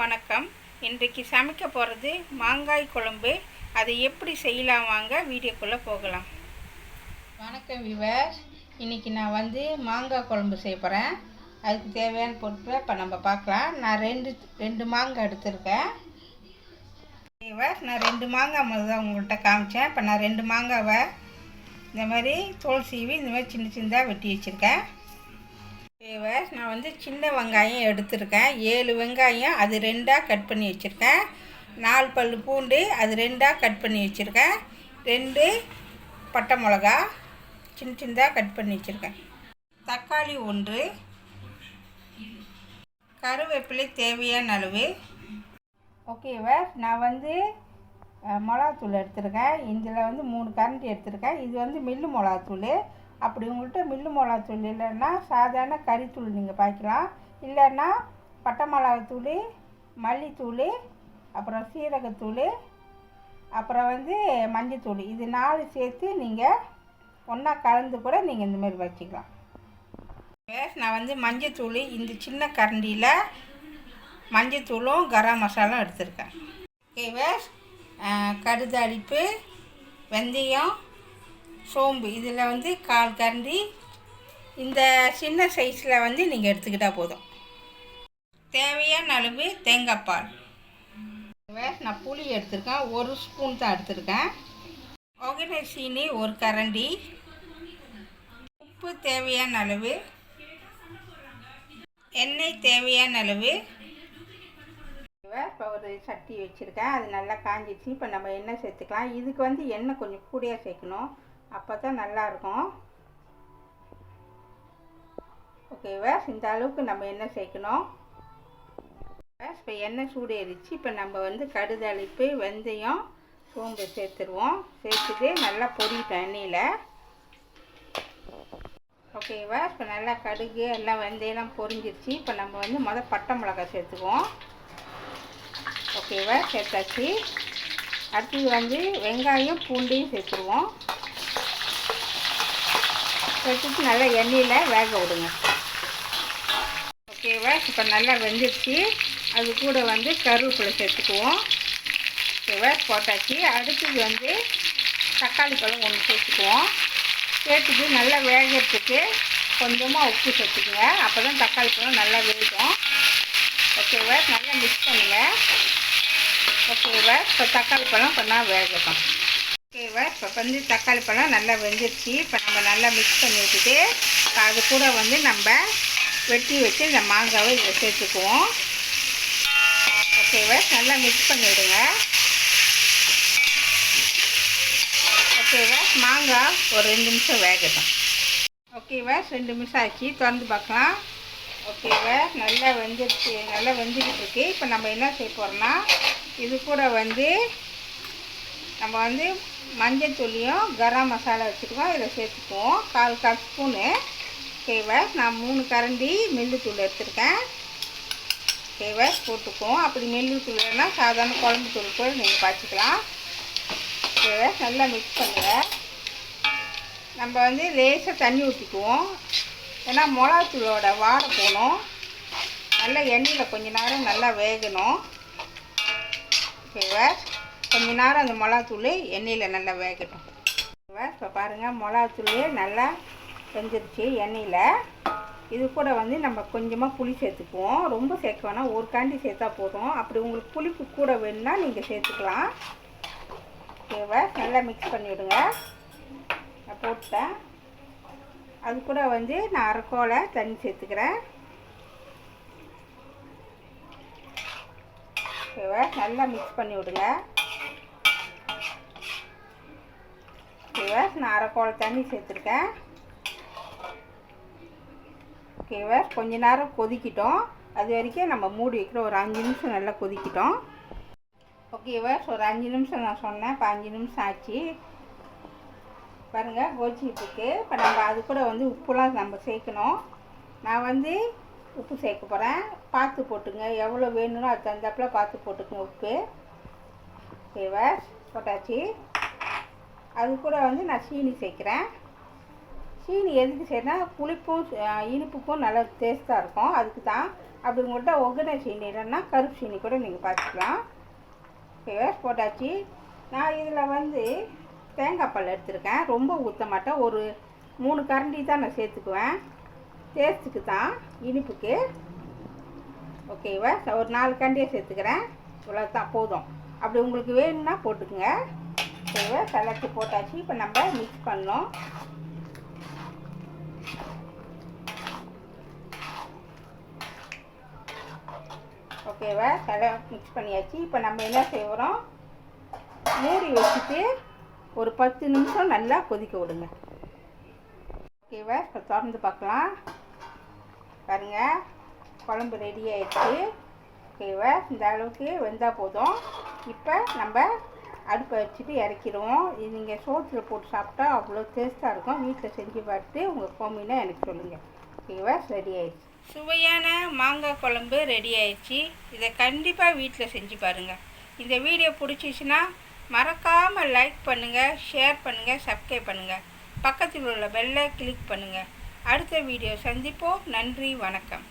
வணக்கம். இன்றைக்கு சமைக்க போகிறது மாங்காய் குழம்பு. அதை எப்படி செய்யலாம் வாங்க வீடியோக்குள்ளே போகலாம். வணக்கம் வியூவர்ஸ். இன்றைக்கி நான் மாங்காய் குழம்பு செய்ய போகிறேன். அதுக்கு தேவையான பொருட்களை இப்போ நம்ம பார்க்கலாம். நான் ரெண்டு மாங்காய் எடுத்திருக்கேன். வியூவர்ஸ், நான் 2 மாங்காய் முதல்ல உங்கள்கிட்ட காமிச்சேன். இப்போ நான் 2 மாங்காவை இந்த மாதிரி தோல் சீவி இந்த மாதிரி சின்ன சின்னதாக வெட்டி வச்சுருக்கேன். வியூவர்ஸ், நான் சின்ன வெங்காயம் எடுத்திருக்கேன். 7 வெங்காயம் அது 2ஆக கட் பண்ணி வச்சுருக்கேன். 4 பல் பூண்டு அது 2ஆக கட் பண்ணி வச்சுருக்கேன். 2 பட்டை மிளகா சின்ன சின்னதாக கட் பண்ணி வச்சுருக்கேன். தக்காளி 1, கருவேப்பிலை தேவையான அளவு. ஓகேவா, நான் மிளகாத்தூள் எடுத்திருக்கேன். இதில் 3 கரண்டி எடுத்திருக்கேன். இது மில்லு மிளகாத்தூள். அப்படி உங்கள்கிட்ட மில்லு மிளகாத்தூள் இல்லைன்னா சாதாரண கறித்தூள் நீங்கள் பாய்க்கலாம். இல்லைன்னா பட்டை மிளகாத்தூள், மல்லித்தூள், அப்புறம் சீரகத்தூள், அப்புறம் மஞ்சத்தூள், இது 4 சேர்த்து நீங்கள் ஒன்றா கலந்து கூட நீங்கள் இந்தமாதிரி வச்சுக்கலாம். நான் மஞ்சத்தூள் இந்த சின்ன கரண்டியில் மஞ்சத்தூளும் கரம் மசாலாவும் எடுத்திருக்கேன். ஓகேவேஸ், கடுதாளிப்பு, வெந்தயம், சோம்பு இதில் 1/4 கரண்டி. இந்த சின்ன சைஸில் நீங்கள் எடுத்துக்கிட்டால் போதும். தேவையான அளவு தேங்காய் பால். நான் புளி எடுத்திருக்கேன், 1 ஸ்பூன் தான் எடுத்திருக்கேன். ஒகனை சீனி 1 கரண்டி. உப்பு தேவையான அளவு. எண்ணெய் தேவையான அளவு. இப்போ ஒரு சட்டி வச்சுருக்கேன், அது நல்லா காஞ்சிடுச்சு. இப்போ நம்ம எண்ணெய் சேர்த்துக்கலாம். இதுக்கு எண்ணெய் கொஞ்சம் கூடியாக சேர்க்கணும், அப்போ தான் நல்லாயிருக்கும். ஓகேவா, இந்த அளவுக்கு நம்ம எண்ணெய் சேர்க்கணும். இப்போ எண்ணெய் சூடேறிச்சு. இப்போ நம்ம கடுதாளிப்பு, வெந்தயம், சோம்பு சேர்த்துருவோம். சேர்த்துட்டு நல்லா பொரிட்டோம் எண்ணெயில். ஓகேவா, இப்போ நல்லா கடுகு எல்லாம் வெந்தயம்லாம் பொரிஞ்சிருச்சு. இப்போ நம்ம பட்டை மிளகாய் சேர்த்துக்குவோம். ஓகேவா, சேர்த்தாச்சு. அடுத்தது வெங்காயம் பூண்டையும் சேர்த்துருவோம். சேர்த்துட்டு நல்லா எண்ணெயில் வேக விடுங்க. ஓகேவா, இப்போ நல்லா வெந்துடுச்சு. அது கூட கருவேப்பிலை சேர்த்துக்குவோம். ஓகேவா, போட்டாச்சு. அடுத்தது தக்காளி பழம் 1 சேர்த்துக்குவோம். சேர்த்துட்டு நல்லா வேகிறதுக்கு கொஞ்சமாக உப்பு சேர்த்துக்குங்க. அப்போ தான் தக்காளி பழம் நல்லா வேகும். ஓகேவா, நல்லா மிக்ஸ் பண்ணுங்கள். ஓகேவா, இப்போ தக்காளி பழம் கொஞ்சம் வேகட்டும். ஓகேவா, இப்போ தக்காளி பழம் நல்லா வெந்துருச்சு. இப்போ நம்ம நல்லா மிக்ஸ் பண்ணி வச்சுட்டு அது கூட நம்ம வெட்டி வச்சு இந்த மாங்காவை இதில் சேர்த்துக்குவோம். ஓகேவா, நல்லா மிக்ஸ் பண்ணிவிடுங்க. ஓகேவா, மாங்காய் ஒரு 2 நிமிஷம் வேகட்டும். ஓகேவா, 2 நிமிஷம் ஆச்சு. திறந்து பார்க்கலாம். ஓகேவா, நல்லா வெந்துருச்சு, நல்லா வெந்துக்கிட்டு இருக்கு. இப்போ நம்ம என்ன செய்ய போகிறோம்னா, இது கூட நம்ம மஞ்சத்தூளியும் கரம் மசாலா வச்சுருக்கோம், இதில் சேர்த்துக்குவோம். 1/4 ஸ்பூனு. ஓகேவா, நான் 3 கரண்டி மில்லுத்தூள் எடுத்துருக்கேன். ஓகேவா, போட்டுக்குவோம். அப்படி மில்லுத்தூள்னா சாதாரண குழம்பு தூள் கூட நீங்கள் பாய்ச்சிக்கலாம். ஓகேவா, நல்லா மிக்ஸ் பண்ணுங்கள். நம்ம லேசாக தண்ணி ஊற்றிக்குவோம். ஏன்னா மிளகாத்தூளோட வாடை போகணும். நல்லா எண்ணெயில் கொஞ்ச நேரம் நல்லா வேகணும். ஓகேவா, கொஞ்ச நேரம் அந்த மிளகாத்தூள் எண்ணெயில் நல்லா வேகட்டும். ஓகேவா, இப்போ பாருங்கள் மிளகாத்தூள் நல்லா வெந்துருச்சு எண்ணெயில். இது கூட நம்ம கொஞ்சமாக புளி சேர்த்துக்குவோம். ரொம்ப சேர்க்க வேணாம், 1 கரண்டி சேர்த்தா போதும். அப்படி உங்களுக்கு புளிப்பு கூட வேணும்னா நீங்கள் சேர்த்துக்கலாம். ஓகேவா, நல்லா மிக்ஸ் பண்ணிவிடுங்க. நான் போட்டேன். அது கூட நான் 1/2 கோலை தண்ணி சேர்த்துக்கிறேன். ஓகேவா, நல்லா மிக்ஸ் பண்ணி விடுங்க. ஓகேவா, நான் 1/2 கோலை தண்ணி சேர்த்துருக்கேன். ஓகேவா, கொஞ்ச நேரம் கொதிக்கிட்டோம். அது வரைக்கும் நம்ம மூடி வைக்கிறோம். ஒரு 5 நிமிஷம் நல்லா கொதிக்கிட்டோம். ஓகேவா, ஒரு 5 நிமிஷம் நான் சொன்னேன். இப்போ 5 நிமிஷம் ஆச்சு. பாருங்கள் கொதிச்சிட்டுருக்கு. இப்போ நம்ம அது கூட உப்புலாம் நம்ம சேர்க்கணும். நான் உப்பு சேர்க்க போகிறேன். பார்த்து போட்டுங்க, எவ்வளோ வேணும்னோ அது தகுந்தாப்பில் பார்த்து போட்டுக்குங்க உப்பு. ஓகேவா, போட்டாச்சு. அது கூட நான் சீனி சேர்க்குறேன். சீனி எதுக்கு செய்யணும், புளிப்பும் இனிப்புக்கும் நல்லா டேஸ்ட்டாக இருக்கும், அதுக்கு தான். அப்படி உங்கள்கிட்ட ஒகனை சீனி இல்லைன்னா கருப்பு சீனி கூட நீங்கள் பார்த்துக்கலாம். ஓகேவா, போட்டாச்சு. நான் இதில் வந்து தேங்காய் பால் எடுத்துருக்கேன், ரொம்ப ஊற்ற மாட்டேன், ஒரு 3 கரண்டி தான் நான் சேர்த்துக்குவேன், டேஸ்ட்டுக்கு தான், இனிப்புக்கு. ஓகேவா, ஒரு 4 கரண்டியை சேர்த்துக்கிறேன், இவ்வளோ தான் போதும். அப்படி உங்களுக்கு வேணும்னா போட்டுக்குங்க. ஓகேவா, கலக்கி போட்டாச்சு. இப்போ நம்ம மிக்ஸ் பண்ணோம். ஓகேவா, மிக்ஸ் பண்ணியாச்சு. இப்போ நம்ம என்ன செய்வோம், மூடி வச்சுட்டு ஒரு 10 நிமிஷம் நல்லா கொதிக்க விடுங்க. ஓகேவா, இப்போ திறந்து பார்க்கலாம். பாருங்கள், குழம்பு ரெடி ஆகிடுச்சு. ஓகேவா, இந்த அளவுக்கு வெந்தால் போதும். இப்போ நம்ம அடுப்பை வச்சுட்டு இறக்கிடுவோம். இது நீங்கள் சோத்தில் போட்டு சாப்பிட்டா அவ்வளோ டேஸ்ட்டாக இருக்கும். வீட்டில் செஞ்சு பார்த்துட்டு உங்கள் கோமினா எனக்கு சொல்லுங்கள். ஓகேவா, ரெடி ஆயிடுச்சு. சுவையான மாங்காய் குழம்பு ரெடி ஆயிடுச்சு. இதை கண்டிப்பாக வீட்டில் செஞ்சு பாருங்கள். இந்த வீடியோ பிடிச்சிச்சின்னா மறக்காமல் லைக் பண்ணுங்கள், ஷேர் பண்ணுங்கள், சப்ஸ்கிரைப் பண்ணுங்கள். பக்கத்தில் உள்ள பெல்லை கிளிக் பண்ணுங்கள். அடுத்த வீடியோ சந்திப்போம். நன்றி, வணக்கம்.